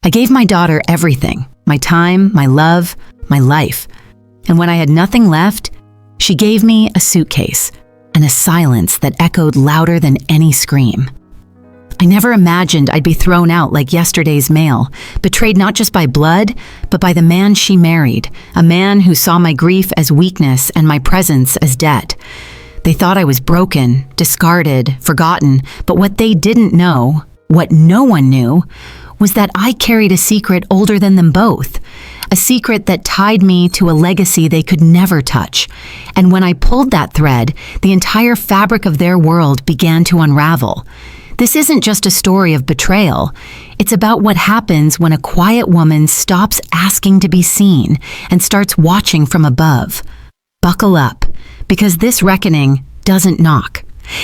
I gave my daughter everything, my time, my love, my life. And when I had nothing left, she gave me a suitcase and a silence that echoed louder than any scream. I never imagined I'd be thrown out like yesterday's mail, betrayed not just by blood, but by the man she married, a man who saw my grief as weakness and my presence as debt. They thought I was broken, discarded, forgotten, but what they didn't know, what no one knew, was that I carried a secret older than them both, a secret that tied me to a legacy they could never touch. And when I pulled that thread, the entire fabric of their world began to unravel. This isn't just a story of betrayal. It's about what happens when a quiet woman stops asking to be seen and starts watching from above. Buckle up, because this reckoning doesn't knock.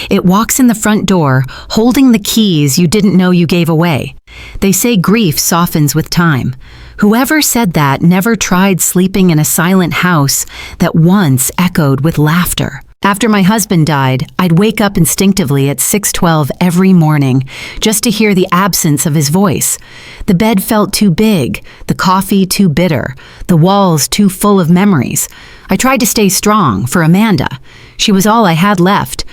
It walks in the front door, holding the keys you didn't know you gave away. They say grief softens with time. Whoever said that never tried sleeping in a silent house that once echoed with laughter. After my husband died, I'd wake up instinctively at 6:12 every morning just to hear the absence of his voice. The bed felt too big, the coffee too bitter, the walls too full of memories. I tried to stay strong for Amanda. She was all I had left.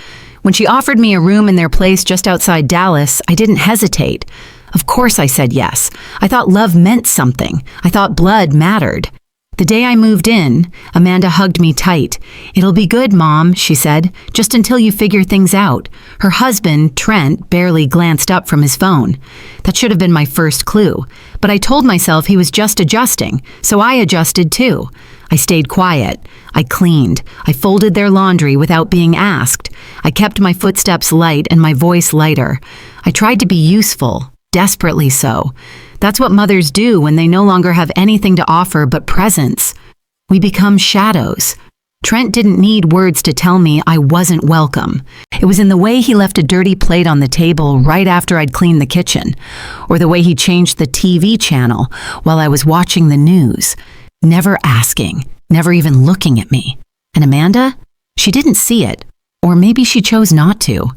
When she offered me a room in their place just outside Dallas, I didn't hesitate. Of course I said yes. I thought love meant something. I thought blood mattered. The day I moved in, Amanda hugged me tight. "It'll be good, Mom," she said, "just until you figure things out." Her husband, Trent, barely glanced up from his phone. That should have been my first clue. But I told myself he was just adjusting, so I adjusted too. I stayed quiet. I cleaned. I folded their laundry without being asked. I kept my footsteps light and my voice lighter. I tried to be useful, desperately so. That's what mothers do when they no longer have anything to offer but presence. We become shadows. Trent didn't need words to tell me I wasn't welcome. It was in the way he left a dirty plate on the table right after I'd cleaned the kitchen, or the way he changed the TV channel while I was watching the news, never asking, never even looking at me. And Amanda? She didn't see it, or maybe she chose not to.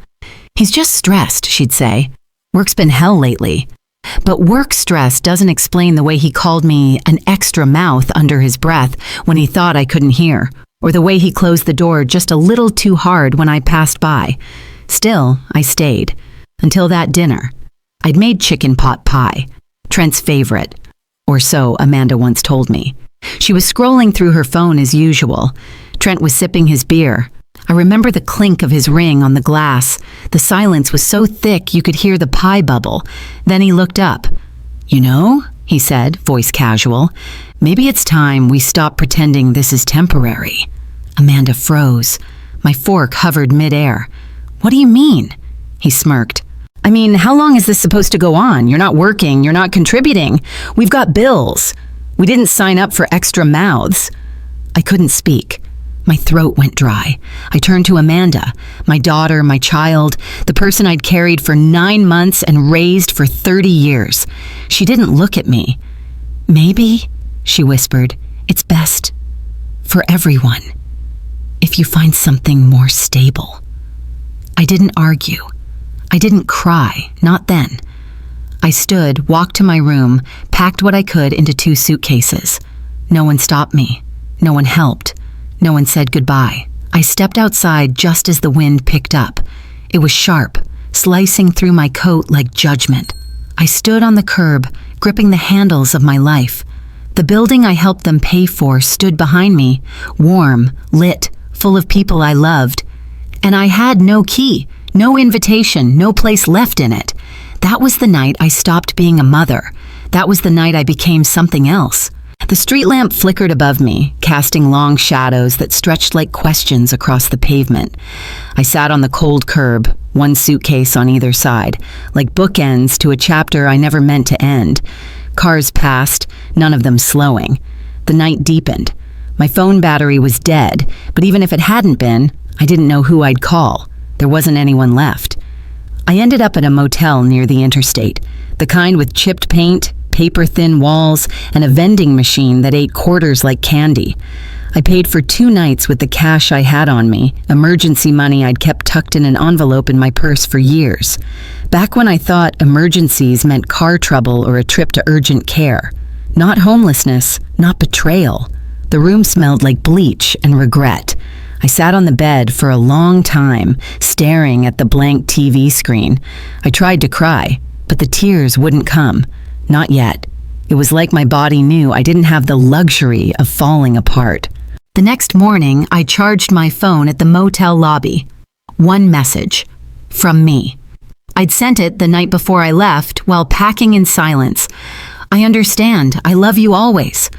"He's just stressed," she'd say. "Work's been hell lately." But work stress doesn't explain the way he called me an extra mouth under his breath when he thought I couldn't hear, or the way he closed the door just a little too hard when I passed by. Still, I stayed. Until that dinner. I'd made chicken pot pie, Trent's favorite. Or so Amanda once told me. She was scrolling through her phone as usual. Trent was sipping his beer. I remember the clink of his ring on the glass. The silence was so thick you could hear the pie bubble. Then he looked up. "You know," he said, voice casual, "maybe it's time we stop pretending this is temporary." Amanda froze. My fork hovered midair. "What do you mean?" He smirked. "I mean, how long is this supposed to go on? You're not working, you're not contributing. We've got bills. We didn't sign up for extra mouths." I couldn't speak. My throat went dry. I turned to Amanda, my daughter, my child, the person I'd carried for 9 months and raised for 30 years. She didn't look at me. "Maybe," she whispered, "it's best for everyone if you find something more stable." I didn't argue. I didn't cry, not then. I stood, walked to my room, packed what I could into 2 suitcases. No one stopped me. No one helped. No one said goodbye. I stepped outside just as the wind picked up. It was sharp, slicing through my coat like judgment. I stood on the curb, gripping the handles of my life. The building I helped them pay for stood behind me, warm, lit, full of people I loved. And I had no key, no invitation, no place left in it. That was the night I stopped being a mother. That was the night I became something else. The street lamp flickered above me, casting long shadows that stretched like questions across the pavement. I sat on the cold curb, 1 suitcase on either side, like bookends to a chapter I never meant to end. Cars passed, none of them slowing. The night deepened. My phone battery was dead, but even if it hadn't been, I didn't know who I'd call. There wasn't anyone left. I ended up at a motel near the interstate, the kind with chipped paint, paper-thin walls, and a vending machine that ate quarters like candy. I paid for 2 nights with the cash I had on me, emergency money I'd kept tucked in an envelope in my purse for years. Back when I thought emergencies meant car trouble or a trip to urgent care. Not homelessness, not betrayal. The room smelled like bleach and regret. I sat on the bed for a long time, staring at the blank TV screen. I tried to cry, but the tears wouldn't come. Not yet. It was like my body knew I didn't have the luxury of falling apart. The next morning, I charged my phone at the motel lobby. One message. From me. I'd sent it the night before I left while packing in silence. I understand. I love you always.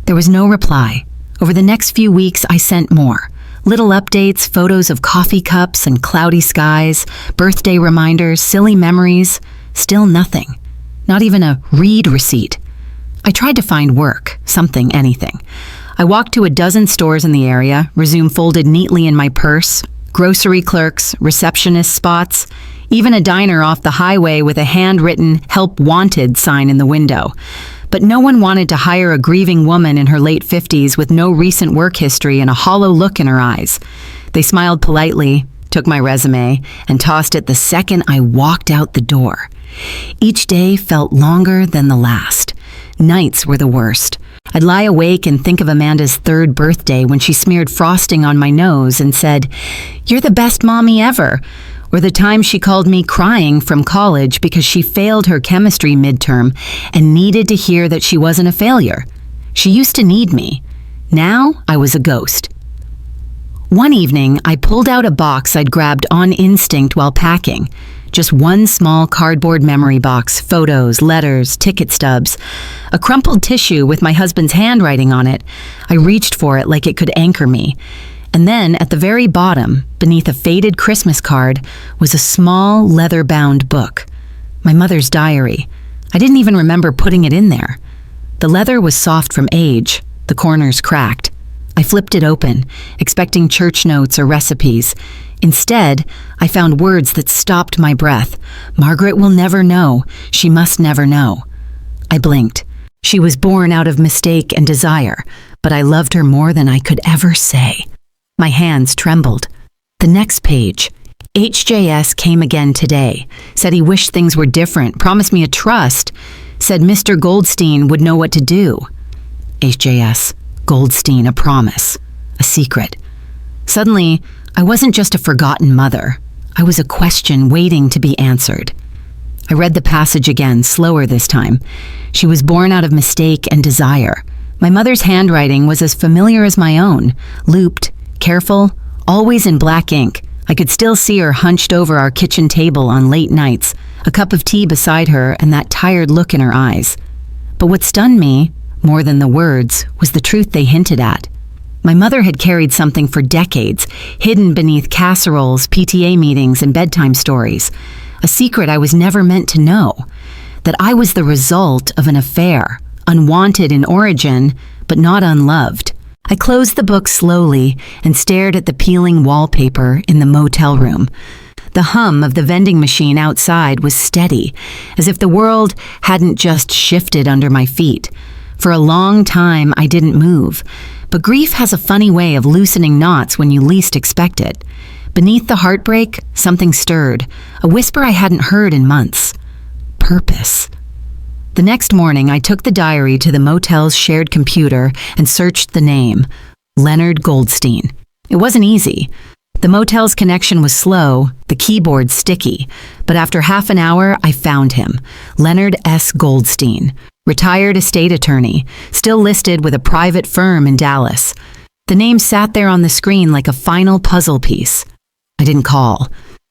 There was no reply. Over the next few weeks, I sent more. Little updates, photos of coffee cups and cloudy skies, birthday reminders, silly memories. Still nothing. Not even a read receipt. I tried to find work, something, anything. I walked to a dozen stores in the area, resume folded neatly in my purse, grocery clerks, receptionist spots, even a diner off the highway with a handwritten "Help Wanted" sign in the window. But no one wanted to hire a grieving woman in her late 50s with no recent work history and a hollow look in her eyes. They smiled politely, took my resume, and tossed it the second I walked out the door. Each day felt longer than the last. Nights were the worst. I'd lie awake and think of Amanda's 3rd birthday when she smeared frosting on my nose and said, "You're the best mommy ever." Or the time she called me crying from college because she failed her chemistry midterm and needed to hear that she wasn't a failure. She used to need me. Now I was a ghost. One evening, I pulled out a box I'd grabbed on instinct while packing. Just one small cardboard memory box, photos, letters, ticket stubs, a crumpled tissue with my husband's handwriting on it. I reached for it like it could anchor me. And then at the very bottom, beneath a faded Christmas card, was a small leather-bound book. My mother's diary. I didn't even remember putting it in there. The leather was soft from age, the corners cracked. I flipped it open, expecting church notes or recipes. Instead, I found words that stopped my breath. Margaret will never know. She must never know. I blinked. She was born out of mistake and desire, but I loved her more than I could ever say. My hands trembled. The next page. HJS came again today. Said he wished things were different, promised me a trust. Said Mr. Goldstein would know what to do. HJS. Goldstein, a promise. A secret. Suddenly, I wasn't just a forgotten mother. I was a question waiting to be answered. I read the passage again, slower this time. She was born out of mistake and desire. My mother's handwriting was as familiar as my own, looped, careful, always in black ink. I could still see her hunched over our kitchen table on late nights, a cup of tea beside her and that tired look in her eyes. But what stunned me, more than the words, was the truth they hinted at. My mother had carried something for decades, hidden beneath casseroles, PTA meetings, and bedtime stories. A secret I was never meant to know. That I was the result of an affair, unwanted in origin, but not unloved. I closed the book slowly and stared at the peeling wallpaper in the motel room. The hum of the vending machine outside was steady, as if the world hadn't just shifted under my feet. For a long time, I didn't move. But grief has a funny way of loosening knots when you least expect it. Beneath the heartbreak, something stirred, a whisper I hadn't heard in months. Purpose. The next morning, I took the diary to the motel's shared computer and searched the name, Leonard Goldstein. It wasn't easy. The motel's connection was slow, the keyboard sticky, but after half an hour, I found him, Leonard S. Goldstein, retired estate attorney, still listed with a private firm in Dallas. The name sat there on the screen like a final puzzle piece. I didn't call.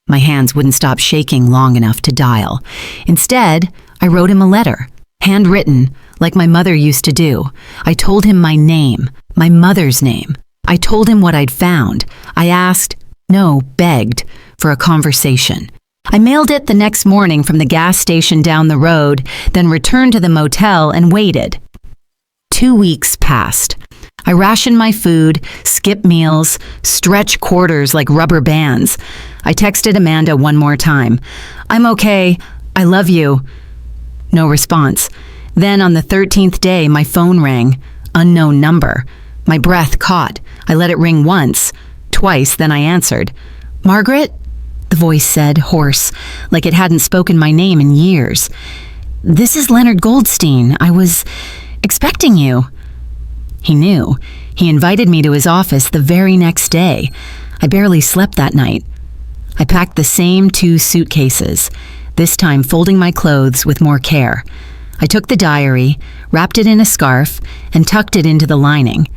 My hands wouldn't stop shaking long enough to dial. Instead, I wrote him a letter, handwritten, like my mother used to do. I told him my name, my mother's name. I told him what I'd found. I asked, no, begged, for a conversation. I mailed it the next morning from the gas station down the road, then returned to the motel and waited. 2 weeks passed. I rationed my food, skipped meals, stretched quarters like rubber bands. I texted Amanda one more time. I'm okay. I love you. No response. Then on the 13th day, my phone rang. Unknown number. My breath caught. I let it ring once, twice, then I answered. "Margaret?" The voice said, hoarse, like it hadn't spoken my name in years. "This is Leonard Goldstein. I was expecting you." He knew. He invited me to his office the very next day. I barely slept that night. I packed the same 2 suitcases, this time folding my clothes with more care. I took the diary, wrapped it in a scarf, and tucked it into the lining.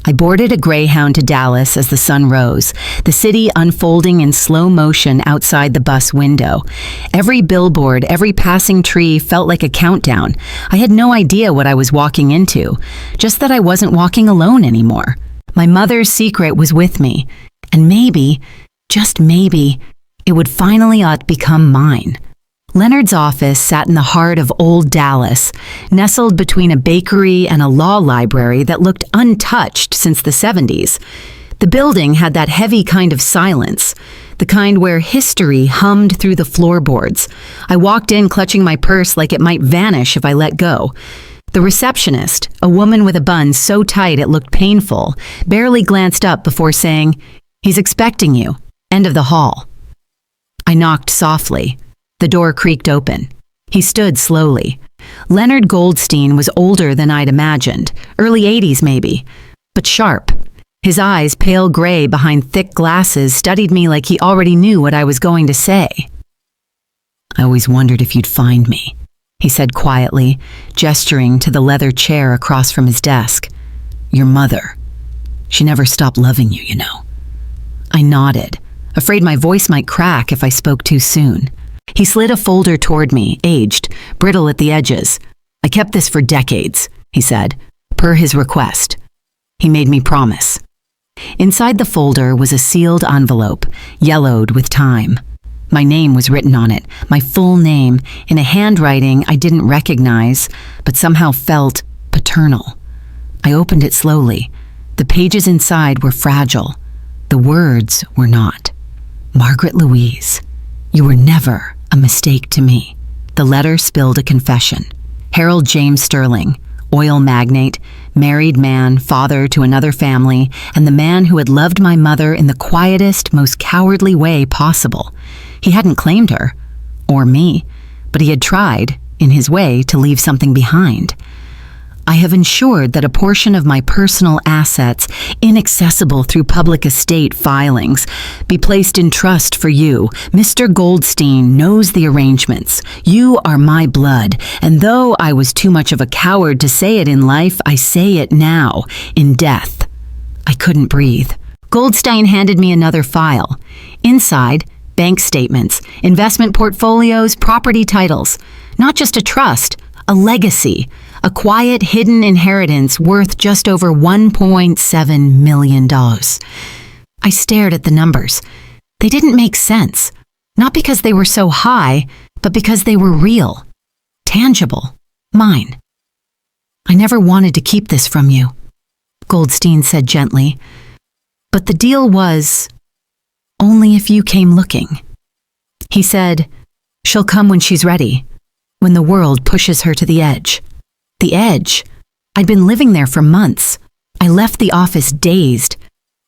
I boarded a Greyhound to Dallas as the sun rose, the city unfolding in slow motion outside the bus window. Every billboard, every passing tree felt like a countdown. I had no idea what I was walking into, just that I wasn't walking alone anymore. My mother's secret was with me, and maybe, just maybe, it would finally become mine. Leonard's office sat in the heart of old Dallas, nestled between a bakery and a law library that looked untouched since the 70s. The building had that heavy kind of silence, the kind where history hummed through the floorboards. I walked in clutching my purse like it might vanish if I let go. The receptionist, a woman with a bun so tight it looked painful, barely glanced up before saying, "He's expecting you. End of the hall." I knocked softly. The door creaked open. He stood slowly. Leonard Goldstein was older than I'd imagined, early 80s maybe, but sharp. His eyes, pale gray behind thick glasses, studied me like he already knew what I was going to say. "I always wondered if you'd find me," he said quietly, gesturing to the leather chair across from his desk. "Your mother. She never stopped loving you, you know." I nodded, afraid my voice might crack if I spoke too soon. He slid a folder toward me, aged, brittle at the edges. "I kept this for decades," he said, per his request. He made me promise. Inside the folder was a sealed envelope, yellowed with time. My name was written on it, my full name, in a handwriting I didn't recognize, but somehow felt paternal. I opened it slowly. The pages inside were fragile. The words were not. "Margaret Louise, you were never a mistake to me." The letter spilled a confession. Harold James Sterling, oil magnate, married man, father to another family, and the man who had loved my mother in the quietest, most cowardly way possible. He hadn't claimed her, or me, but he had tried, in his way, to leave something behind. I have ensured that a portion of my personal assets, inaccessible through public estate filings, be placed in trust for you. Mr. Goldstein knows the arrangements. You are my blood, and though I was too much of a coward to say it in life, I say it now, in death. I couldn't breathe. Goldstein handed me another file. Inside, bank statements, investment portfolios, property titles. Not just a trust, a legacy. A quiet, hidden inheritance worth just over $1.7 million. I stared at the numbers. They didn't make sense. Not because they were so high, but because they were real, tangible, mine. "I never wanted to keep this from you," Goldstein said gently. "But the deal was, only if you came looking." He said, "She'll come when she's ready, when the world pushes her to the edge." The edge? I'd been living there for months. I left the office dazed.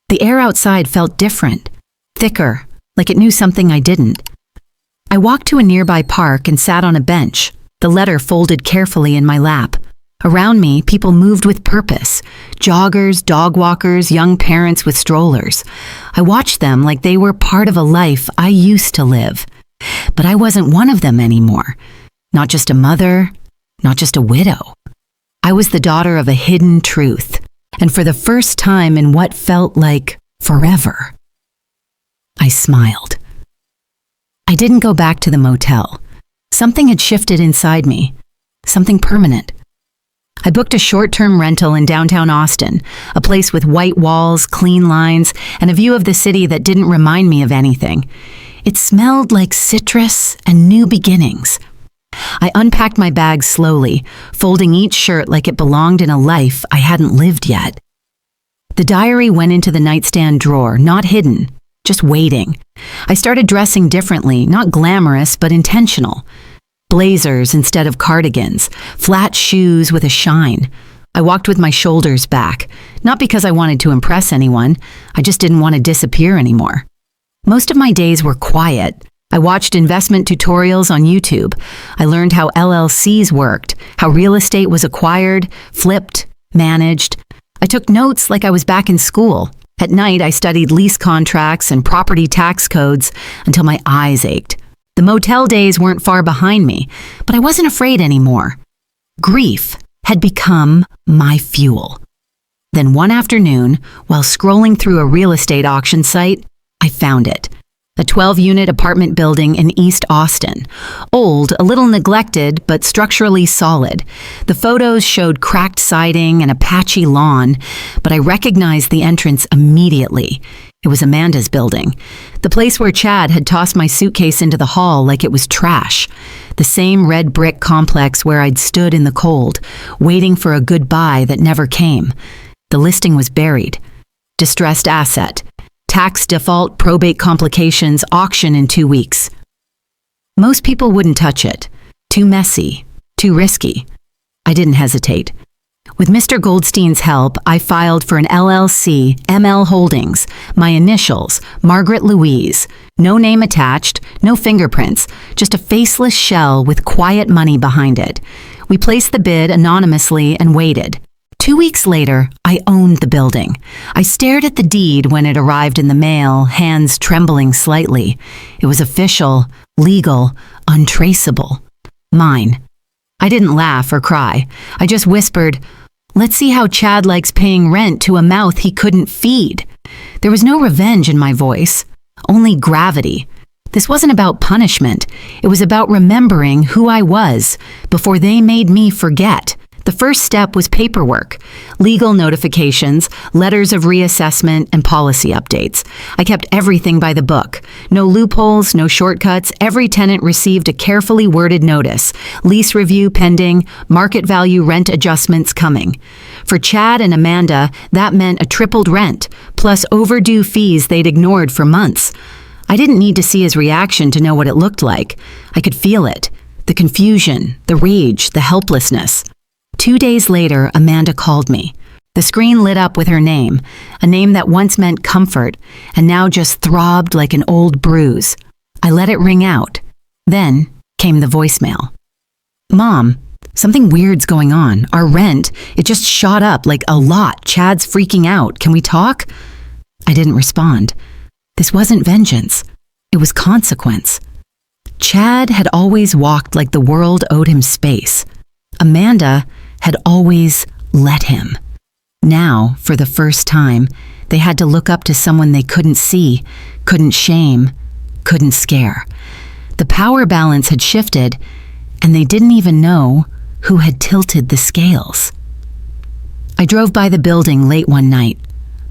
The air outside felt different, thicker, like it knew something I didn't. I walked to a nearby park and sat on a bench, the letter folded carefully in my lap. Around me, people moved with purpose. Joggers, dog walkers, young parents with strollers. I watched them like they were part of a life I used to live. But I wasn't one of them anymore. Not just a mother, not just a widow. I was the daughter of a hidden truth, and for the first time in what felt like forever. I smiled. I didn't go back to the motel. Something had shifted inside me, something permanent. I booked a short-term rental in downtown Austin, a place with white walls, clean lines, and a view of the city that didn't remind me of anything. It smelled like citrus and new beginnings. I unpacked my bag slowly, folding each shirt like it belonged in a life I hadn't lived yet. The diary went into the nightstand drawer, not hidden, just waiting. I started dressing differently, not glamorous, but intentional. Blazers instead of cardigans, flat shoes with a shine. I walked with my shoulders back, not because I wanted to impress anyone, I just didn't want to disappear anymore. Most of my days were quiet. I watched investment tutorials on YouTube. I learned how LLCs worked, how real estate was acquired, flipped, managed. I took notes like I was back in school. At night, I studied lease contracts and property tax codes until my eyes ached. The motel days weren't far behind me, but I wasn't afraid anymore. Grief had become my fuel. Then one afternoon, while scrolling through a real estate auction site, I found it. A 12-unit apartment building in East Austin. Old, a little neglected, but structurally solid. The photos showed cracked siding and a patchy lawn, but I recognized the entrance immediately. It was Amanda's building. The place where Chad had tossed my suitcase into the hall like it was trash. The same red brick complex where I'd stood in the cold, waiting for a goodbye that never came. The listing was buried. Distressed asset. Tax default, probate complications, auction in 2 weeks. Most people wouldn't touch it. Too messy, too risky. I didn't hesitate. With Mr. Goldstein's help, I filed for an LLC, ML Holdings, my initials, Margaret Louise. No name attached, no fingerprints, just a faceless shell with quiet money behind it. We placed the bid anonymously and waited. 2 weeks later, I owned the building. I stared at the deed when it arrived in the mail, hands trembling slightly. It was official, legal, untraceable. Mine. I didn't laugh or cry. I just whispered, "Let's see how Chad likes paying rent to a mouth he couldn't feed." There was no revenge in my voice, only gravity. This wasn't about punishment. It was about remembering who I was before they made me forget. The first step was paperwork, legal notifications, letters of reassessment, and policy updates. I kept everything by the book. No loopholes, no shortcuts. Every tenant received a carefully worded notice. Lease review pending, market value rent adjustments coming. For Chad and Amanda, that meant a tripled rent, plus overdue fees they'd ignored for months. I didn't need to see his reaction to know what it looked like. I could feel it. The confusion, the rage, the helplessness. 2 days later, Amanda called me. The screen lit up with her name, a name that once meant comfort and now just throbbed like an old bruise. I let it ring out. Then came the voicemail. "Mom, something weird's going on. Our rent, it just shot up like a lot. Chad's freaking out. Can we talk?" I didn't respond. This wasn't vengeance. It was consequence. Chad had always walked like the world owed him space. Amanda had always let him. Now, for the first time, they had to look up to someone they couldn't see, couldn't shame, couldn't scare. The power balance had shifted, and they didn't even know who had tilted the scales. I drove by the building late one night,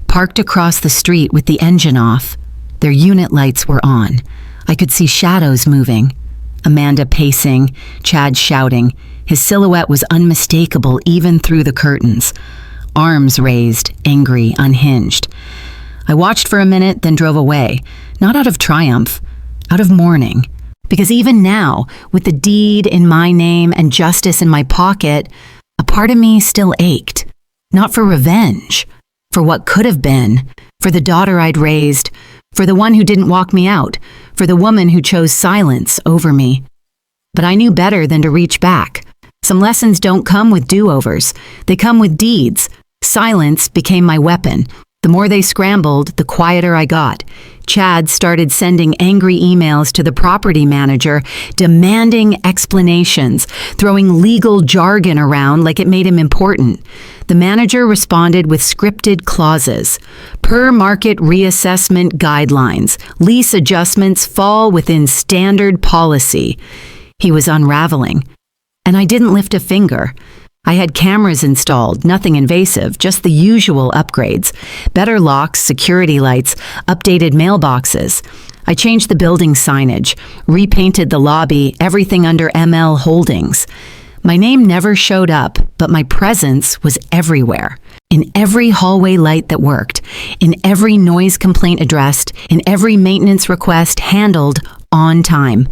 parked across the street with the engine off. Their unit lights were on. I could see shadows moving. Amanda pacing, Chad shouting. His silhouette was unmistakable even through the curtains. Arms raised, angry, unhinged. I watched for a minute, then drove away, not out of triumph, out of mourning. Because even now, with the deed in my name and justice in my pocket, a part of me still ached. Not for revenge, for what could have been, for the daughter I'd raised, for the one who didn't walk me out, for the woman who chose silence over me. But I knew better than to reach back. Some lessons don't come with do-overs. They come with deeds. Silence became my weapon. The more they scrambled, the quieter I got. Chad started sending angry emails to the property manager, demanding explanations, throwing legal jargon around like it made him important. The manager responded with scripted clauses. Per market reassessment guidelines, lease adjustments fall within standard policy. He was unraveling. And I didn't lift a finger. I had cameras installed, nothing invasive, just the usual upgrades. Better locks, security lights, updated mailboxes. I changed the building signage, repainted the lobby, everything under ML Holdings. My name never showed up, but my presence was everywhere. In every hallway light that worked, in every noise complaint addressed, in every maintenance request handled on time.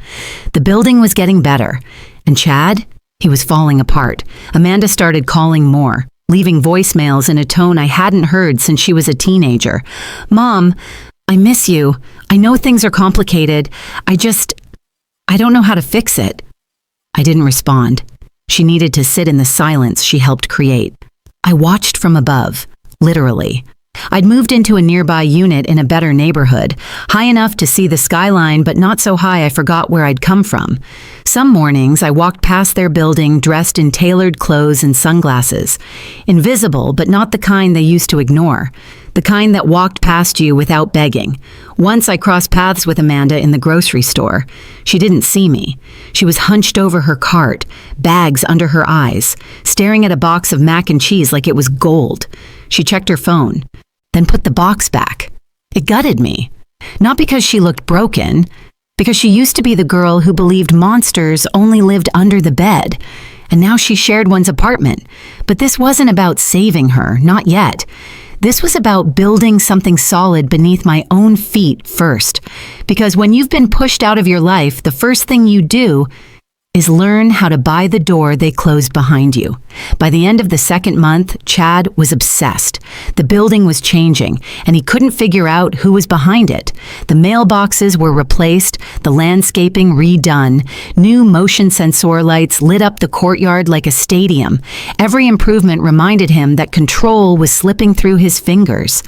The building was getting better. And Chad? He was falling apart. Amanda started calling more. leaving voicemails in a tone I hadn't heard since she was a teenager. "Mom, I miss you. I know things are complicated. I don't know how to fix it." I didn't respond. She needed to sit in the silence she helped create. I watched from above, literally. I'd moved into a nearby unit in a better neighborhood, high enough to see the skyline, but not so high I forgot where I'd come from. Some mornings, I walked past their building dressed in tailored clothes and sunglasses. Invisible, but not the kind they used to ignore. The kind that walked past you without begging. Once I crossed paths with Amanda in the grocery store. She didn't see me. She was hunched over her cart, bags under her eyes, staring at a box of mac and cheese like it was gold. She checked her phone, then put the box back. It gutted me. Not because she looked broken, because she used to be the girl who believed monsters only lived under the bed, and now she shared one's apartment. But this wasn't about saving her, not yet. This was about building something solid beneath my own feet first. Because when you've been pushed out of your life, the first thing you do is learn how to buy the door they closed behind you. By the end of the second month, Chad was obsessed. The building was changing, and he couldn't figure out who was behind it. The mailboxes were replaced, the landscaping redone, new motion sensor lights lit up the courtyard like a stadium. Every improvement reminded him that control was slipping through his fingers.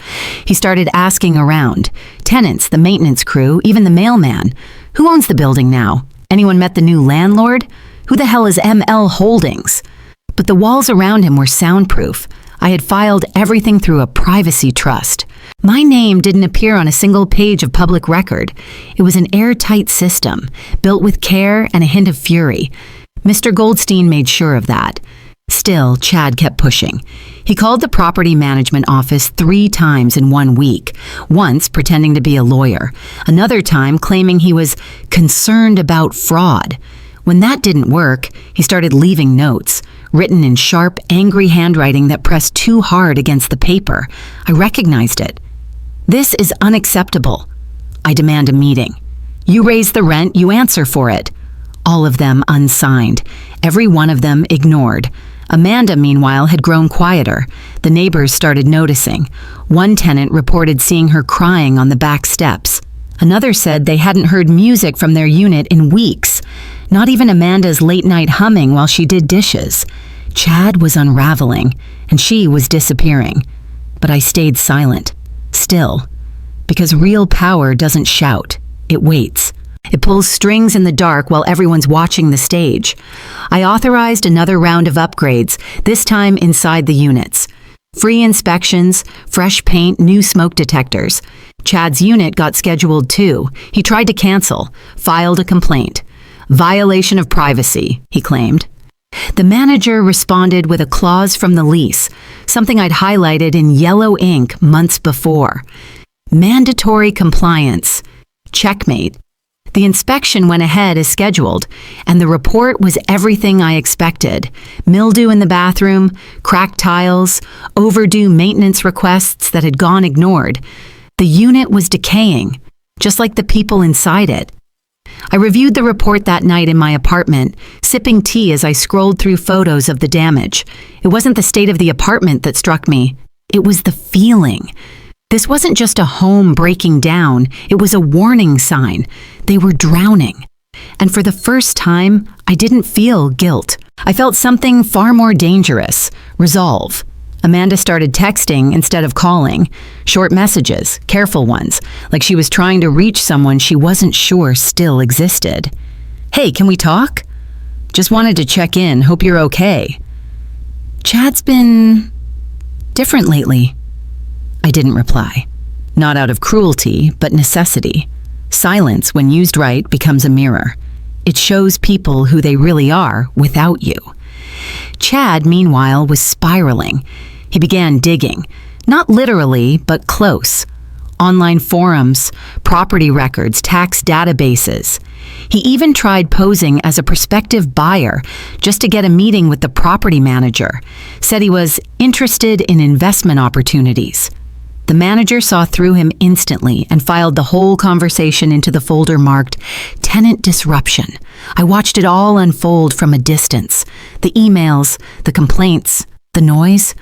He started asking around. Tenants, the maintenance crew, even the mailman. Who owns the building now? Anyone met the new landlord? Who the hell is ML Holdings? But the walls around him were soundproof. I had filed everything through a privacy trust. My name didn't appear on a single page of public record. It was an airtight system, built with care and a hint of fury. Mr. Goldstein made sure of that. Still, Chad kept pushing. He called the property management office 3 times in 1 week, once pretending to be a lawyer, another time claiming he was concerned about fraud. When that didn't work, he started leaving notes, written in sharp, angry handwriting that pressed too hard against the paper. I recognized it. "This is unacceptable. I demand a meeting. You raise the rent, you answer for it." All of them unsigned, every one of them ignored. Amanda, meanwhile, had grown quieter. The neighbors started noticing. One tenant reported seeing her crying on the back steps. Another said they hadn't heard music from their unit in weeks. Not even Amanda's late-night humming while she did dishes. Chad was unraveling, and she was disappearing. But I stayed silent, still, because real power doesn't shout, it waits. It pulls strings in the dark while everyone's watching the stage. I authorized another round of upgrades, this time inside the units. Free inspections, fresh paint, new smoke detectors. Chad's unit got scheduled too. He tried to cancel, filed a complaint. Violation of privacy, he claimed. The manager responded with a clause from the lease, something I'd highlighted in yellow ink months before. Mandatory compliance. Checkmate. The inspection went ahead as scheduled, and the report was everything I expected. Mildew in the bathroom, cracked tiles, overdue maintenance requests that had gone ignored. The unit was decaying, just like the people inside it. I reviewed the report that night in my apartment, sipping tea as I scrolled through photos of the damage. It wasn't the state of the apartment that struck me. It was the feeling. This wasn't just a home breaking down, it was a warning sign. They were drowning. And for the first time, I didn't feel guilt. I felt something far more dangerous, resolve. Amanda started texting instead of calling. Short messages, careful ones, like she was trying to reach someone she wasn't sure still existed. "Hey, can we talk? Just wanted to check in, hope you're okay." Chad's been different lately. I didn't reply. Not out of cruelty, but necessity. Silence, when used right, becomes a mirror. It shows people who they really are without you. Chad, meanwhile, was spiraling. He began digging, not literally, but close. Online forums, property records, tax databases. He even tried posing as a prospective buyer just to get a meeting with the property manager. Said he was interested in investment opportunities. The manager saw through him instantly and filed the whole conversation into the folder marked Tenant Disruption. I watched it all unfold from a distance. The emails, the complaints, the noise.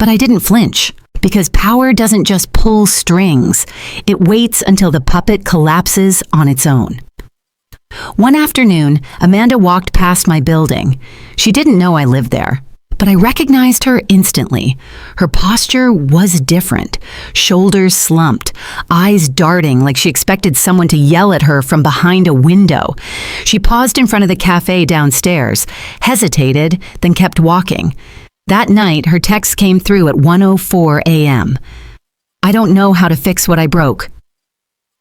But I didn't flinch, because power doesn't just pull strings. It waits until the puppet collapses on its own. One afternoon, Amanda walked past my building. She didn't know I lived there, but I recognized her instantly. Her posture was different, shoulders slumped, eyes darting like she expected someone to yell at her from behind a window. She paused in front of the cafe downstairs, hesitated, then kept walking. That night, her text came through at 1:04 a.m. "I don't know how to fix what I broke."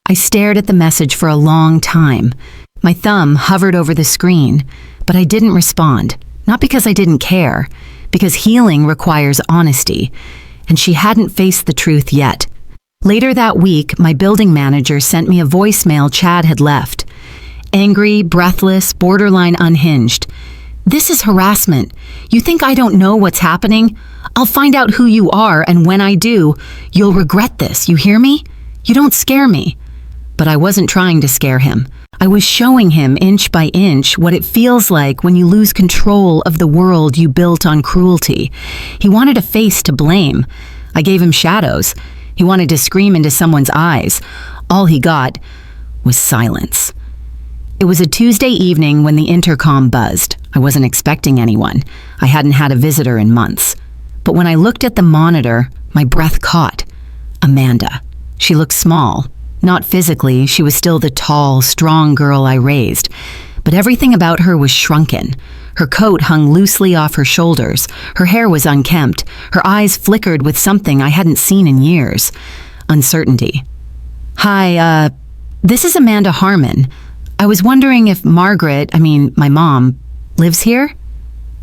I stared at the message for a long time. My thumb hovered over the screen, but I didn't respond. Not because I didn't care, because healing requires honesty, and she hadn't faced the truth yet. Later that week, my building manager sent me a voicemail Chad had left. Angry, breathless, borderline unhinged. "This is harassment. You think I don't know what's happening? I'll find out who you are, and when I do, you'll regret this. You hear me? You don't scare me." But I wasn't trying to scare him. I was showing him inch by inch what it feels like when you lose control of the world you built on cruelty. He wanted a face to blame. I gave him shadows. He wanted to scream into someone's eyes. All he got was silence. It was a Tuesday evening when the intercom buzzed. I wasn't expecting anyone. I hadn't had a visitor in months. But when I looked at the monitor, my breath caught. Amanda. She looked small. Not physically, she was still the tall, strong girl I raised. But everything about her was shrunken. Her coat hung loosely off her shoulders. Her hair was unkempt. Her eyes flickered with something I hadn't seen in years. Uncertainty. "Hi, this is Amanda Harmon. I was wondering if Margaret, my mom, lives here?"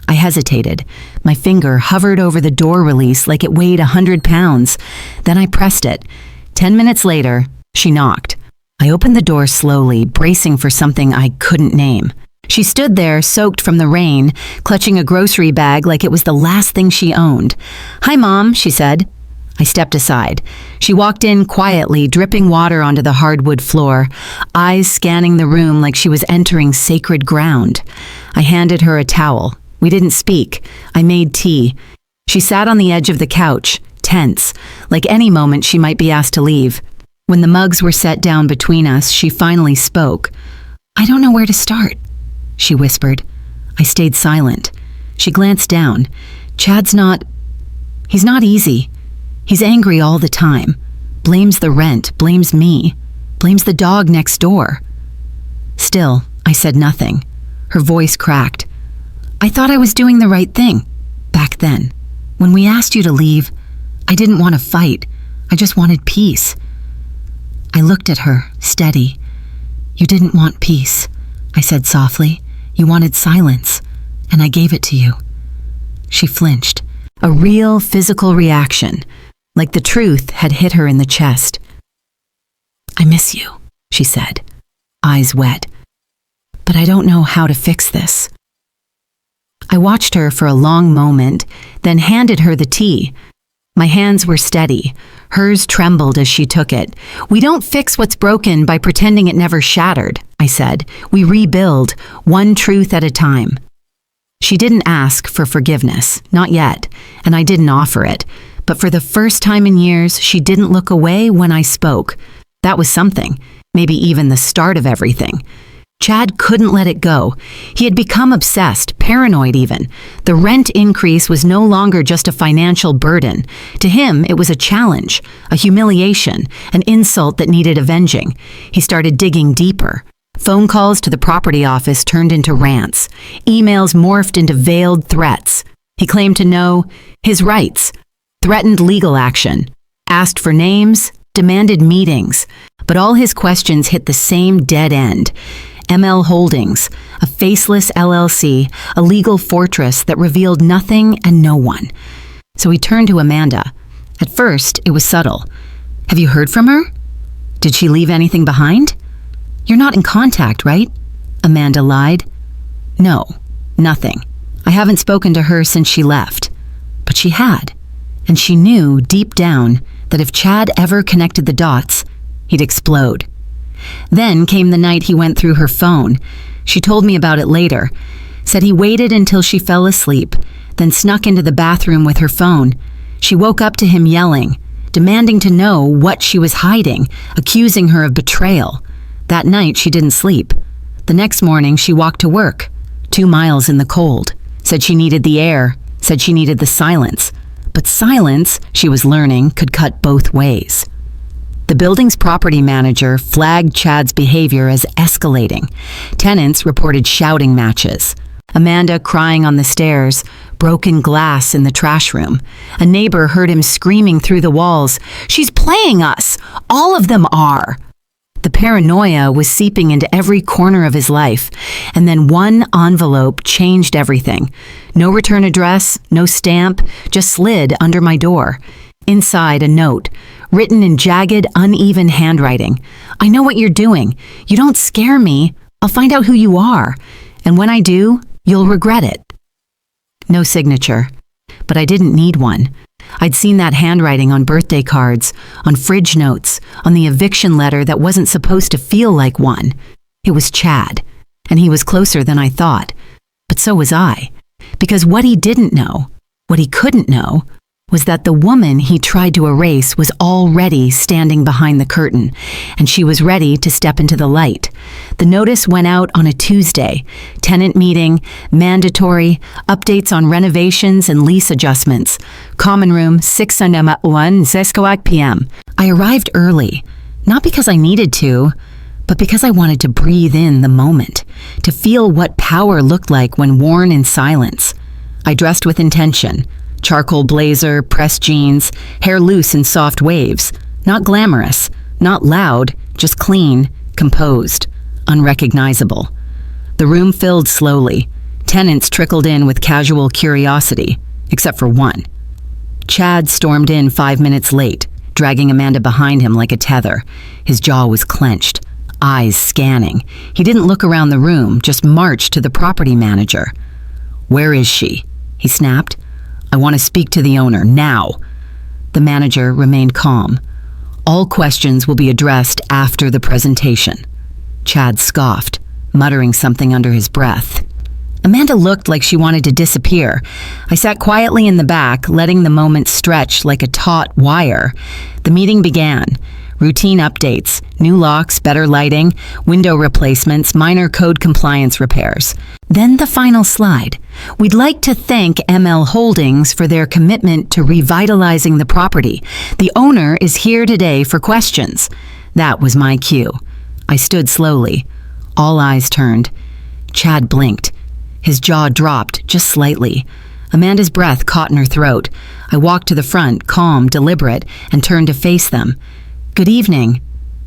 I hesitated. My finger hovered over the door release like it weighed 100 pounds. Then I pressed it. 10 minutes later, she knocked. I opened the door slowly, bracing for something I couldn't name. She stood there, soaked from the rain, clutching a grocery bag like it was the last thing she owned. "Hi, Mom," she said. I stepped aside. She walked in quietly, dripping water onto the hardwood floor, eyes scanning the room like she was entering sacred ground. I handed her a towel. We didn't speak. I made tea. She sat on the edge of the couch, tense, like any moment she might be asked to leave. When the mugs were set down between us, she finally spoke. "I don't know where to start," she whispered. I stayed silent. She glanced down. He's not easy. He's angry all the time. Blames the rent, blames me, blames the dog next door. Still, I said nothing. Her voice cracked. "I thought I was doing the right thing. Back then. When we asked you to leave, I didn't want to fight. I just wanted peace." I looked at her, steady. "You didn't want peace," I said softly. "You wanted silence, and I gave it to you." She flinched. A real physical reaction, like the truth had hit her in the chest. "I miss you," she said, eyes wet. "But I don't know how to fix this." I watched her for a long moment, then handed her the tea. My hands were steady. Hers trembled as she took it. "We don't fix what's broken by pretending it never shattered," I said. "We rebuild, one truth at a time." She didn't ask for forgiveness, not yet, and I didn't offer it. But for the first time in years, she didn't look away when I spoke. That was something, maybe even the start of everything. Chad couldn't let it go. He had become obsessed, paranoid even. The rent increase was no longer just a financial burden. To him, it was a challenge, a humiliation, an insult that needed avenging. He started digging deeper. Phone calls to the property office turned into rants. Emails morphed into veiled threats. He claimed to know his rights, threatened legal action, asked for names, demanded meetings. But all his questions hit the same dead end. ML Holdings, a faceless LLC, a legal fortress that revealed nothing and no one. So he turned to Amanda. At first, it was subtle. "Have you heard from her? Did she leave anything behind?" "You're not in contact, right?" Amanda lied. "No, nothing. I haven't spoken to her since she left." But she had. And she knew deep down that if Chad ever connected the dots, he'd explode. Then came the night he went through her phone. She told me about it later, said he waited until she fell asleep, then snuck into the bathroom with her phone. She woke up to him yelling, demanding to know what she was hiding, accusing her of betrayal. That night, she didn't sleep. The next morning, she walked to work, 2 miles in the cold, said she needed the air, said she needed the silence. But silence, she was learning, could cut both ways. The building's property manager flagged Chad's behavior as escalating. Tenants reported shouting matches. Amanda crying on the stairs, broken glass in the trash room. A neighbor heard him screaming through the walls, "She's playing us! All of them are!" The paranoia was seeping into every corner of his life, and then one envelope changed everything. No return address, no stamp, just slid under my door. Inside, a note, written in jagged, uneven handwriting. "I know what you're doing. You don't scare me. I'll find out who you are. And when I do, you'll regret it." No signature, but I didn't need one. I'd seen that handwriting on birthday cards, on fridge notes, on the eviction letter that wasn't supposed to feel like one. It was Chad, and he was closer than I thought. But so was I, because what he didn't know, what he couldn't know, was that the woman he tried to erase was already standing behind the curtain, and she was ready to step into the light. The notice went out on a Tuesday. Tenant meeting, mandatory, updates on renovations and lease adjustments. Common room, 6:01 p.m. I arrived early, not because I needed to, but because I wanted to breathe in the moment, to feel what power looked like when worn in silence. I dressed with intention. Charcoal blazer, pressed jeans, hair loose in soft waves. Not glamorous, not loud, just clean, composed, unrecognizable. The room filled slowly. Tenants trickled in with casual curiosity, except for one. Chad stormed in 5 minutes late, dragging Amanda behind him like a tether. His jaw was clenched, eyes scanning. He didn't look around the room, just marched to the property manager. "Where is she?" he snapped. "I want to speak to the owner, now." The manager remained calm. "All questions will be addressed after the presentation." Chad scoffed, muttering something under his breath. Amanda looked like she wanted to disappear. I sat quietly in the back, letting the moment stretch like a taut wire. The meeting began. Routine updates, new locks, better lighting, window replacements, minor code compliance repairs. Then the final slide. "We'd like to thank ML Holdings for their commitment to revitalizing the property. The owner is here today for questions." That was my cue. I stood slowly. All eyes turned. Chad blinked. His jaw dropped just slightly. Amanda's breath caught in her throat. I walked to the front, calm, deliberate, and turned to face them. "Good evening.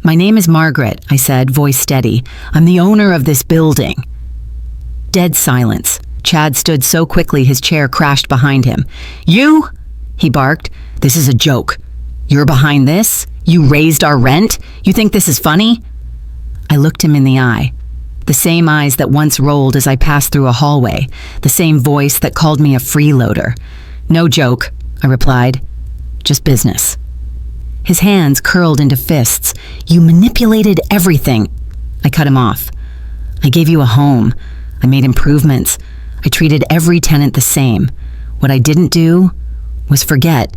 My name is Margaret," I said, voice steady. "I'm the owner of this building." Dead silence. Chad stood so quickly his chair crashed behind him. "You?" he barked. "This is a joke. You're behind this? You raised our rent? You think this is funny?" I looked him in the eye. The same eyes that once rolled as I passed through a hallway. The same voice that called me a freeloader. "No joke," I replied. "Just business." His hands curled into fists. "You manipulated everything." I cut him off. "I gave you a home. I made improvements. I treated every tenant the same. What I didn't do was forget."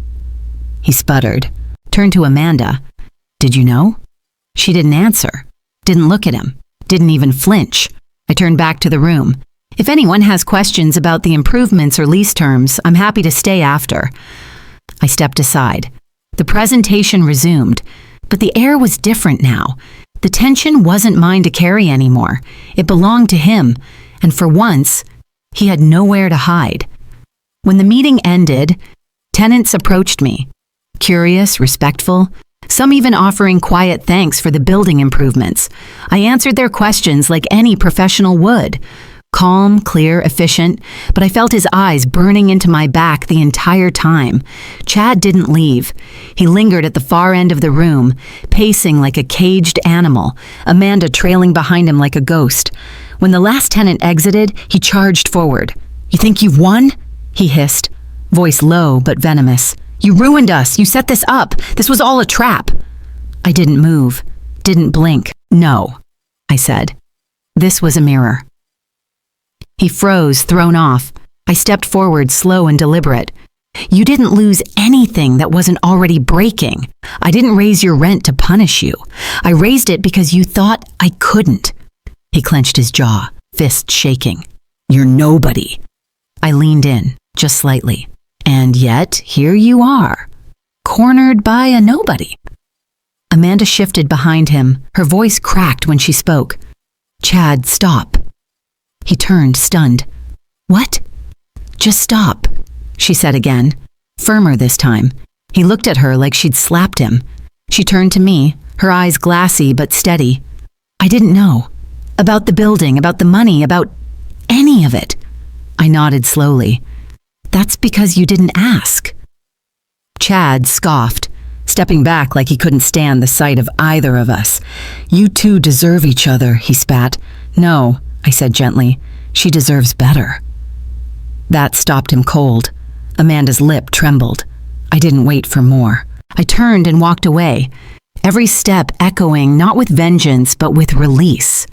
He sputtered, turned to Amanda. "Did you know?" She didn't answer, didn't look at him, didn't even flinch. I turned back to the room. "If anyone has questions about the improvements or lease terms, I'm happy to stay after." I stepped aside. The presentation resumed, but the air was different now. The tension wasn't mine to carry anymore. It belonged to him, and for once, he had nowhere to hide. When the meeting ended, tenants approached me, curious, respectful, some even offering quiet thanks for the building improvements. I answered their questions like any professional would. Calm, clear, efficient, but I felt his eyes burning into my back the entire time. Chad didn't leave. He lingered at the far end of the room, pacing like a caged animal, Amanda trailing behind him like a ghost. When the last tenant exited, he charged forward. "You think you've won?" he hissed, voice low but venomous. "You ruined us. You set this up. This was all a trap." I didn't move, didn't blink. "No," I said. This was a mirror. He froze, thrown off. I stepped forward, slow and deliberate. You didn't lose anything that wasn't already breaking. I didn't raise your rent to punish you. I raised it because you thought I couldn't." He clenched his jaw, fist shaking. "You're nobody." I leaned in, just slightly. "And yet, here you are, cornered by a nobody." Amanda shifted behind him. Her voice cracked when she spoke. "Chad, stop." He turned, stunned. "What?" "Just stop," she said again, firmer this time. He looked at her like she'd slapped him. She turned to me, her eyes glassy but steady. "I didn't know. About the building, about the money, about any of it." I nodded slowly. "That's because you didn't ask." Chad scoffed, stepping back like he couldn't stand the sight of either of us. "You two deserve each other," he spat. "No," I said gently. "She deserves better." That stopped him cold. Amanda's lip trembled. I didn't wait for more. I turned and walked away, every step echoing not with vengeance but with release.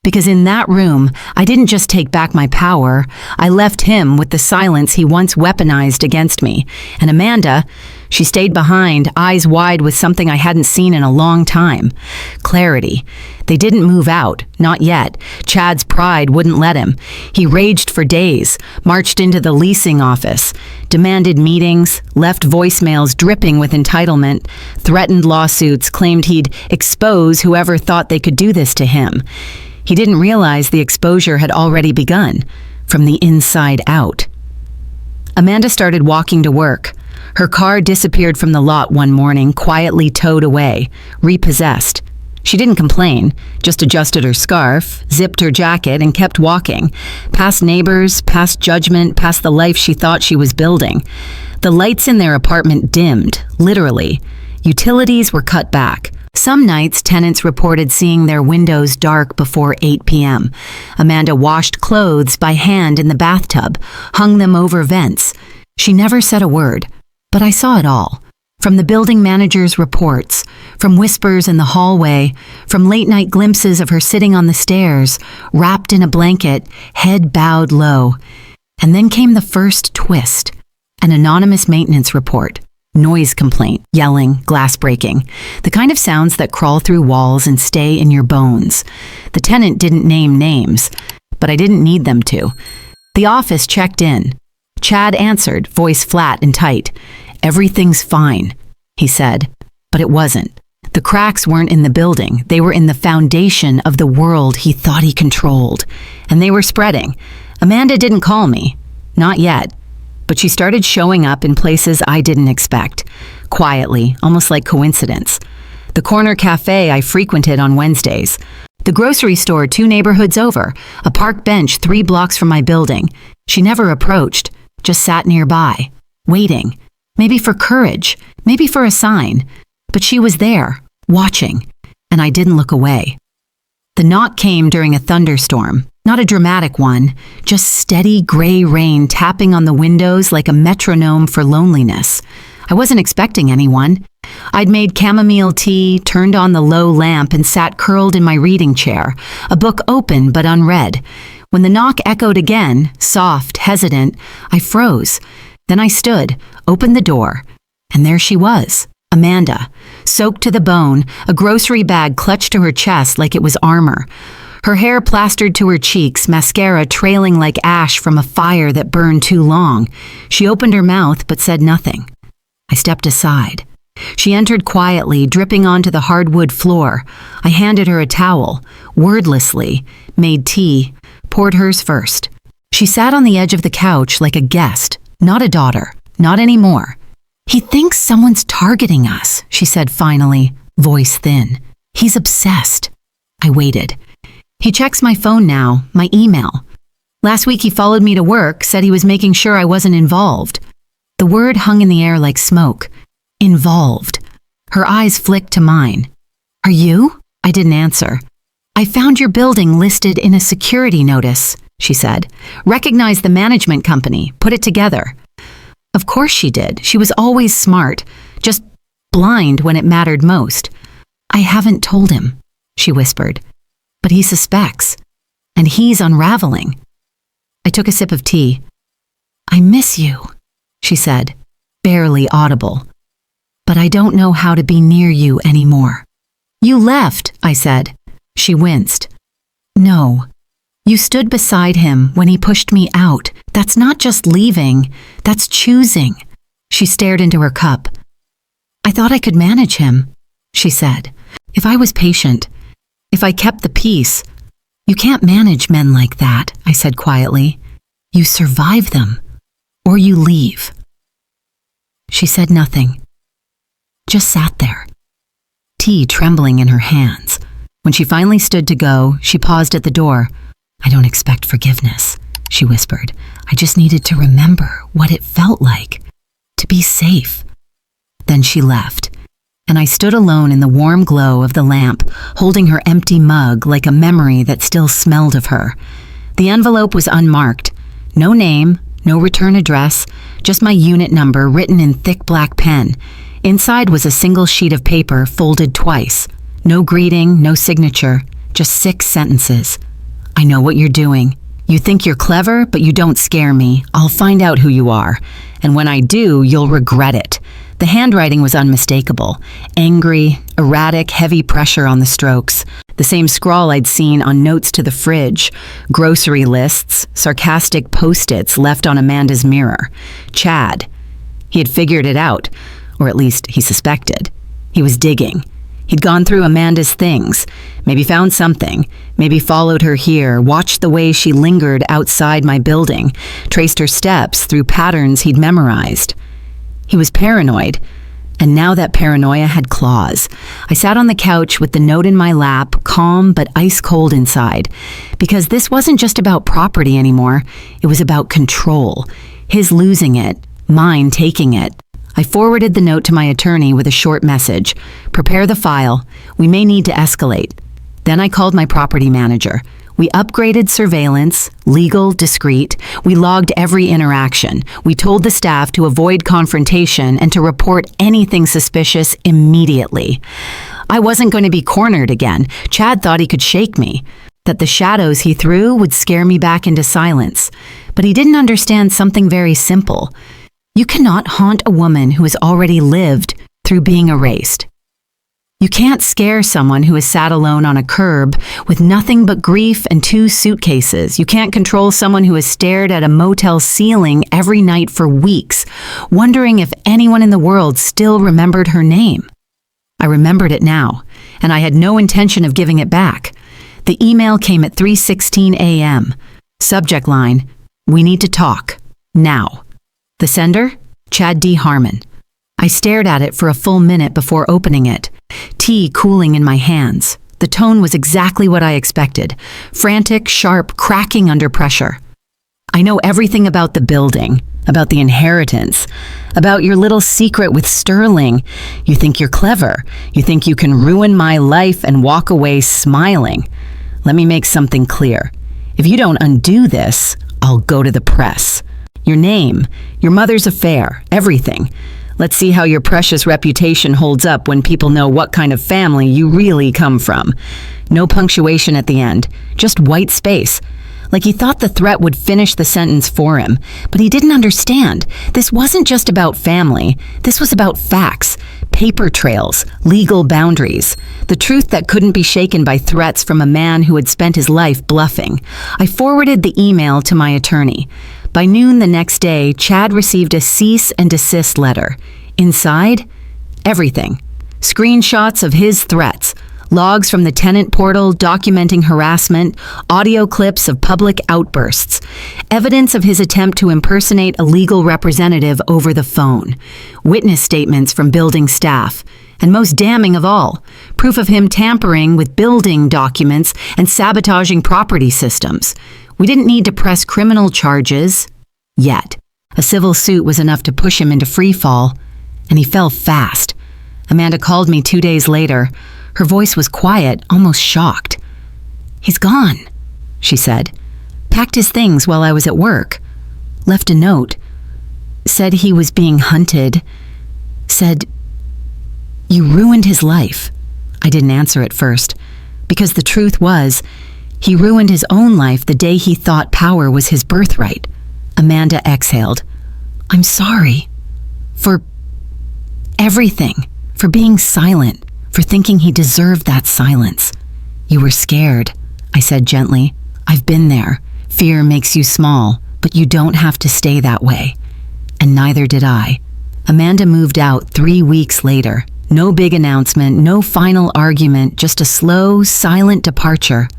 Because in that room, I didn't just take back my power, I left him with the silence he once weaponized against me. And Amanda, she stayed behind, eyes wide with something I hadn't seen in a long time. Clarity. They didn't move out, not yet. Chad's pride wouldn't let him. He raged for days, marched into the leasing office, demanded meetings, left voicemails dripping with entitlement, threatened lawsuits, claimed he'd expose whoever thought they could do this to him. He didn't realize the exposure had already begun, from the inside out. Amanda started walking to work. Her car disappeared from the lot one morning, quietly towed away, repossessed. She didn't complain, just adjusted her scarf, zipped her jacket, and kept walking, past neighbors, past judgment, past the life she thought she was building. The lights in their apartment dimmed, literally. Utilities were cut back. Some nights, tenants reported seeing their windows dark before 8 p.m. Amanda washed clothes by hand in the bathtub, hung them over vents. She never said a word, but I saw it all. From the building manager's reports, from whispers in the hallway, from late-night glimpses of her sitting on the stairs, wrapped in a blanket, head bowed low. And then came the first twist, an anonymous maintenance report. Noise complaint, yelling, glass breaking, the kind of sounds that crawl through walls and stay in your bones. The tenant didn't name names, but I didn't need them to. The office checked in. Chad answered, voice flat and tight. "Everything's fine," he said, but it wasn't. The cracks weren't in the building. They were in the foundation of the world he thought he controlled, and they were spreading. Amanda didn't call me. Not yet. But she started showing up in places I didn't expect, quietly, almost like coincidence. The corner cafe I frequented on Wednesdays, the grocery store 2 neighborhoods over, a park bench 3 blocks from my building. She never approached, just sat nearby, waiting, maybe for courage, maybe for a sign. But she was there, watching, and I didn't look away. The knock came during a thunderstorm. Not a dramatic one, just steady gray rain tapping on the windows like a metronome for loneliness. I wasn't expecting anyone. I'd made chamomile tea, turned on the low lamp, and sat curled in my reading chair, a book open but unread. When the knock echoed again, soft, hesitant, I froze. Then I stood, opened the door, and there she was, Amanda, soaked to the bone, a grocery bag clutched to her chest like it was armor. Her hair plastered to her cheeks, mascara trailing like ash from a fire that burned too long. She opened her mouth but said nothing. I stepped aside. She entered quietly, dripping onto the hardwood floor. I handed her a towel, wordlessly, made tea, poured hers first. She sat on the edge of the couch like a guest, not a daughter, not anymore. "He thinks someone's targeting us," she said finally, voice thin. "He's obsessed." I waited. "He checks my phone now, my email. Last week he followed me to work, said he was making sure I wasn't involved." The word hung in the air like smoke. Involved. Her eyes flicked to mine. "Are you?" I didn't answer. "I found your building listed in a security notice," she said. "Recognized the management company, put it together." Of course she did. She was always smart, just blind when it mattered most. "I haven't told him," she whispered. "But he suspects, and he's unraveling." I took a sip of tea. "I miss you," she said, barely audible. But I don't know how to be near you anymore. You left, I said. She winced. No. You stood beside him when he pushed me out. That's not just leaving, that's choosing. She stared into her cup. I thought I could manage him, she said. If I was patient, if I kept the peace. You can't manage men like that, I said quietly. You survive them, or you leave. She said nothing, just sat there, tea trembling in her hands. When she finally stood to go, she paused at the door. I don't expect forgiveness, she whispered. I just needed to remember what it felt like, to be safe. Then she left, and I stood alone in the warm glow of the lamp, holding her empty mug like a memory that still smelled of her. The envelope was unmarked. No name, no return address, just my unit number written in thick black pen. Inside was a single sheet of paper folded twice. No greeting, no signature, just 6 sentences. I know what you're doing. You think you're clever, but you don't scare me. I'll find out who you are. And when I do, you'll regret it. The handwriting was unmistakable. Angry, erratic, heavy pressure on the strokes. The same scrawl I'd seen on notes to the fridge, grocery lists, sarcastic post-its left on Amanda's mirror. Chad. He had figured it out, or at least he suspected. He was digging. He'd gone through Amanda's things, maybe found something, maybe followed her here, watched the way she lingered outside my building, traced her steps through patterns he'd memorized. He was paranoid, and now that paranoia had claws. I sat on the couch with the note in my lap, calm but ice cold inside, because this wasn't just about property anymore. It was about control. His losing it, mine taking it. I forwarded the note to my attorney with a short message. Prepare the file. We may need to escalate. Then I called my property manager. We upgraded surveillance, legal, discreet. We logged every interaction. We told the staff to avoid confrontation and to report anything suspicious immediately. I wasn't going to be cornered again. Chad thought he could shake me, that the shadows he threw would scare me back into silence. But he didn't understand something very simple. You cannot haunt a woman who has already lived through being erased. You can't scare someone who has sat alone on a curb with nothing but grief and 2 suitcases. You can't control someone who has stared at a motel ceiling every night for weeks, wondering if anyone in the world still remembered her name. I remembered it now, and I had no intention of giving it back. The email came at 3:16 a.m. Subject line, "We need to talk, now." The sender? Chad D. Harmon. I stared at it for a full minute before opening it, tea cooling in my hands. The tone was exactly what I expected, frantic, sharp, cracking under pressure. I know everything about the building, about the inheritance, about your little secret with Sterling. You think you're clever. You think you can ruin my life and walk away smiling. Let me make something clear. If you don't undo this, I'll go to the press. Your name, your mother's affair, everything. Let's see how your precious reputation holds up when people know what kind of family you really come from. No punctuation at the end, just white space. Like he thought the threat would finish the sentence for him, but he didn't understand. This wasn't just about family. This was about facts, paper trails, legal boundaries, the truth that couldn't be shaken by threats from a man who had spent his life bluffing. I forwarded the email to my attorney. By noon the next day, Chad received a cease and desist letter. Inside, everything. Screenshots of his threats, logs from the tenant portal documenting harassment, audio clips of public outbursts, evidence of his attempt to impersonate a legal representative over the phone, witness statements from building staff, and most damning of all, proof of him tampering with building documents and sabotaging property systems. We didn't need to press criminal charges yet. A civil suit was enough to push him into free fall, and he fell fast. Amanda called me 2 days later. Her voice was quiet, almost shocked. "He's gone," she said. "Packed his things while I was at work. Left a note. Said he was being hunted. Said, you ruined his life." I didn't answer at first, because the truth was, he ruined his own life the day he thought power was his birthright. Amanda exhaled. I'm sorry. For everything. For being silent. For thinking he deserved that silence. You were scared, I said gently. I've been there. Fear makes you small, but you don't have to stay that way. And neither did I. Amanda moved out 3 weeks later. No big announcement, no final argument, just a slow, silent departure.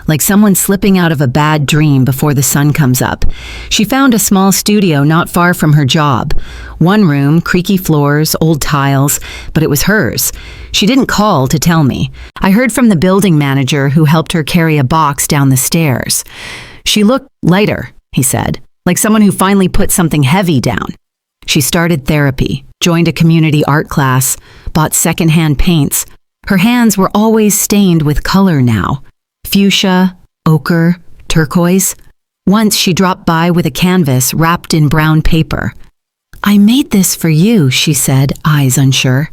Like someone slipping out of a bad dream before the sun comes up. She found a small studio not far from her job. One room, creaky floors, old tiles, but it was hers. She didn't call to tell me. I heard from the building manager who helped her carry a box down the stairs. She looked lighter, he said, like someone who finally put something heavy down. She started therapy, joined a community art class, bought secondhand paints. Her hands were always stained with color now. Fuchsia, ochre, turquoise. Once she dropped by with a canvas wrapped in brown paper. I made this for you, she said, eyes unsure.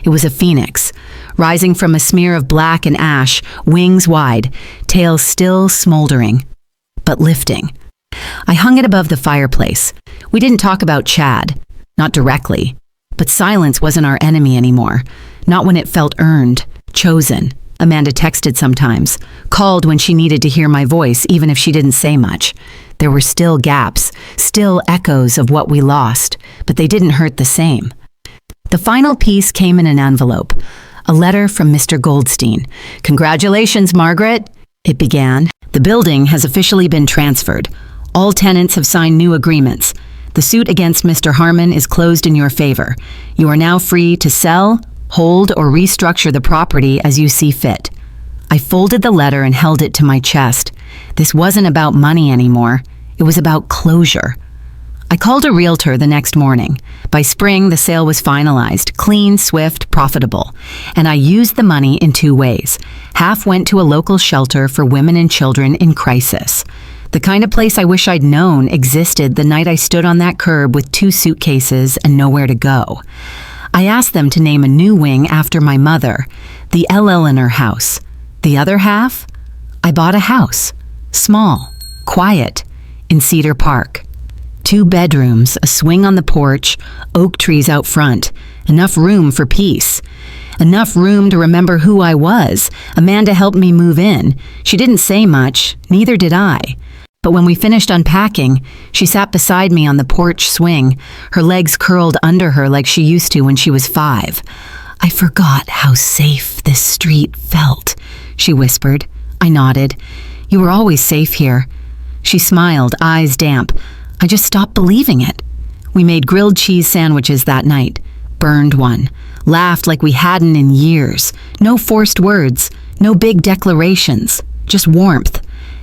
It was a phoenix, rising from a smear of black and ash, wings wide, tail still smoldering, but lifting. I hung it above the fireplace. We didn't talk about Chad, not directly, but silence wasn't our enemy anymore, not when it felt earned, chosen. Amanda texted sometimes, called when she needed to hear my voice, even if she didn't say much. There were still gaps, still echoes of what we lost, but they didn't hurt the same. The final piece came in an envelope, a letter from Mr. Goldstein. Congratulations, Margaret, it began. The building has officially been transferred. All tenants have signed new agreements. The suit against Mr. Harmon is closed in your favor. You are now free to sell, hold, or restructure the property as you see fit. I folded the letter and held it to my chest. This wasn't about money anymore. It was about closure. I called a realtor the next morning. By spring, the sale was finalized, clean, swift, profitable. And I used the money in 2 ways. Half went to a local shelter for women and children in crisis. The kind of place I wish I'd known existed the night I stood on that curb with 2 suitcases and nowhere to go. I asked them to name a new wing after my mother, the L. Eleanor House. The other half? I bought a house. Small, quiet, in Cedar Park. 2 bedrooms, a swing on the porch, oak trees out front. Enough room for peace. Enough room to remember who I was. Amanda helped me move in. She didn't say much, neither did I. But when we finished unpacking, she sat beside me on the porch swing, her legs curled under her like she used to when she was 5. I forgot how safe this street felt, she whispered. I nodded. You were always safe here. She smiled, eyes damp. I just stopped believing it. We made grilled cheese sandwiches that night, burned one, laughed like we hadn't in years. No forced words, no big declarations, just warmth.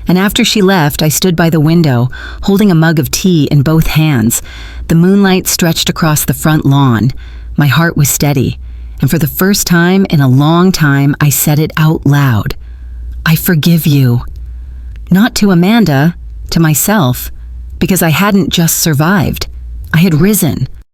And after she left, I stood by the window, holding a mug of tea in both hands. The moonlight stretched across the front lawn. My heart was steady, and for the first time in a long time, I said it out loud. I forgive you. Not to Amanda, to myself, because I hadn't just survived. I had risen.